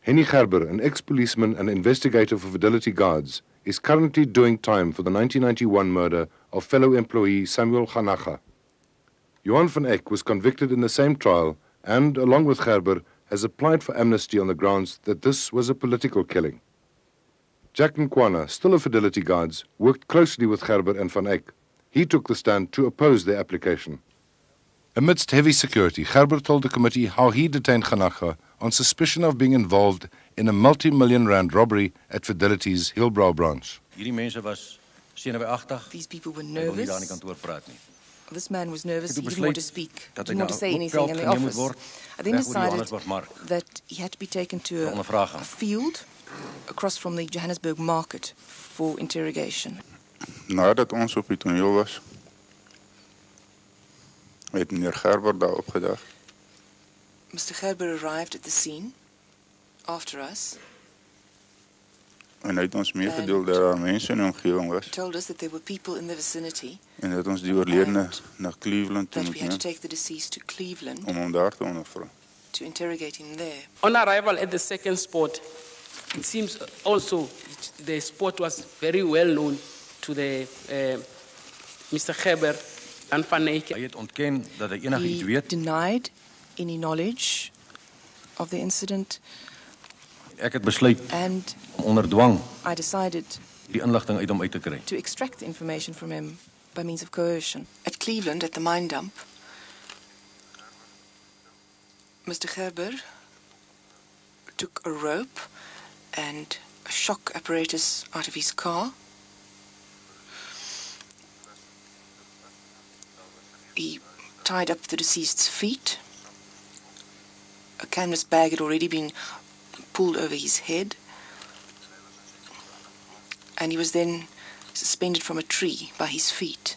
Hennie Gerber, an ex-policeman and investigator for Fidelity Guards, is currently doing time for the 1991 murder of fellow employee Samuel Kganakga. Johann van Eyck was convicted in the same trial and, along with Gerber, has applied for amnesty on the grounds that this was a political killing. Jack Nkoana, still of Fidelity Guards, worked closely with Gerber and Van Eyck. He took the stand to oppose their application. Amidst heavy security, Gerber told the committee how he detained Kganakga on suspicion of being involved in a multi-million rand robbery at Fidelity's Hillbrow branch. These people were nervous. This man was nervous, he didn't want to speak, didn't want to say anything in the office. I then decided that he had to be taken to a field across from the Johannesburg market for interrogation. Nadat ons op die toneel was, het meneer Gerber daar opgedag. Mr. Gerber arrived at the scene after us. En hy het ons meegedeel dat daar mense in die omgewing was. Told us that there were people in the vicinity. En dat ons die oorledene na Cleveland toe that moet we had to neem. take the deceased to Cleveland Om hom daar te ondervra. to interrogate him there. On arrival at the second spot, it seems also the spot was very well known to the Mr. Gerber and Van Eyck. Hy het ontken dat hy enigiets He weet. denied any knowledge of the incident, Ek het besluit and om onder dwang I decided die inligting uit hom uit te kry. to extract the information from him by means of coercion. At Cleveland, at the mine dump, Mr. Gerber took a rope and a shock apparatus out of his car. He tied up the deceased's feet. A canvas bag had already been pulled over his head. And he was then suspended from a tree by his feet.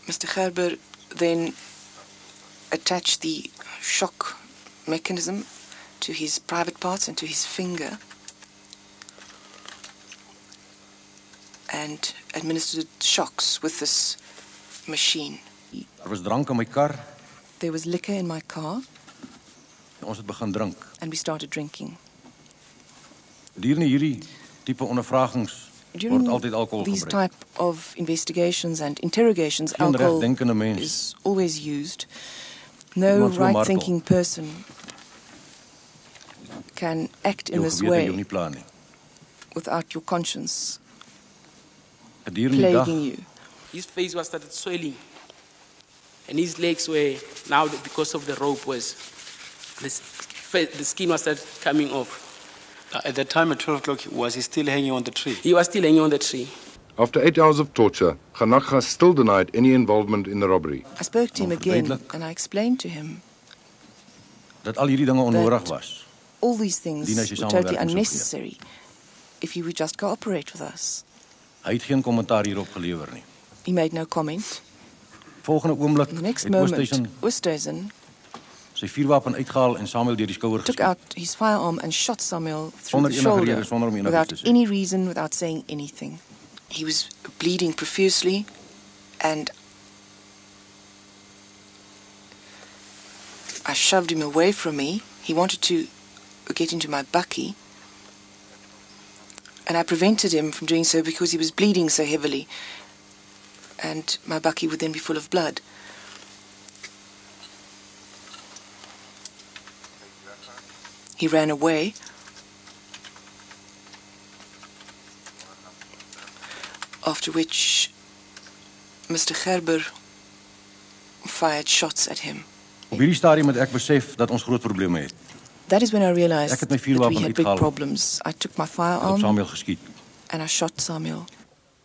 Mr. Gerber then attached the shock mechanism to his private parts and to his finger and administered shocks with this machine. Daar was drank in my kar. There was liquor in my car, Ons het begin drink. and we started drinking. Gedurende hierdie tipe ondervragings During word altyd alkohol these gebruik. type of investigations and interrogations, Geen alcohol regdenkende mens. is always used. No Iemand so right-thinking person can act in Jou this gewete jou way nie pla nie. without your conscience Gedurende die dag plaguing you. His face was started swelling, and his legs were now because of the rope was the skin was started coming off. At that time at 12 o'clock, was he still hanging on the tree? He was still hanging on the tree. After 8 hours of torture, Kganakga still denied any involvement in the robbery. I spoke to him again, Verduidelik. and I explained to him dat al hierdie dinge onnodig was. all these things Dien as jy were totally samewerking sou unnecessary if he would just cooperate with us. Hy het geen kommentaar hierop gelewer nie. He made no comment. Volgende oomblik The next het moment, Oosthuizen Oosthuizen sy vuurwapen uitgehaal en Samuel deur die skouer took geskiet. out his firearm and shot Samuel through Sonder the enige shoulder rede, sonder om enigiets without te sê. any reason, without saying anything. He was bleeding profusely, and I shoved him away from me. He wanted to get into my bakkie, and I prevented him from doing so because he was bleeding so heavily, and my bakkie would then be full of blood. He ran away. After which Mr. Gerber fired shots at him. Op hierdie stadium het ek besef dat ons groot probleme het. That is when I realized Ek het my that vuurwapen we had big uitgehaal. problems. I took my Ek het firearm Samuel geskiet. and I shot Samuel.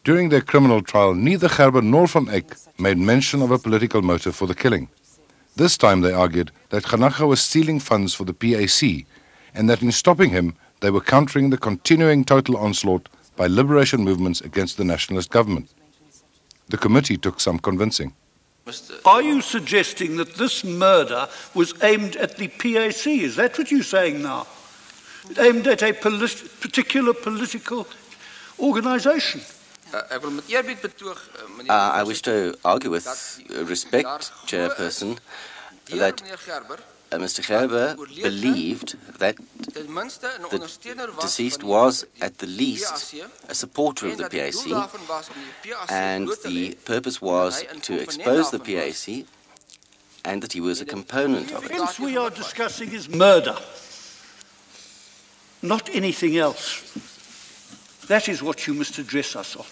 During their criminal trial, neither Gerber nor Van Eyck made mention of a political motive for the killing. This time they argued that Kganakga was stealing funds for the PAC and that in stopping him, they were countering the continuing total onslaught by liberation movements against the nationalist government. The committee took some convincing. Are you suggesting that this murder was aimed at the PAC? Is that what you're saying now? Aimed at a particular political organisation? I wish to argue with respect, Chairperson, that Mr. Gerber believed that the deceased was, at the least, a supporter of the PAC, and the purpose was to expose the PAC, and that he was a component of it. The offence we are discussing is murder, not anything else. That is what you must address us on.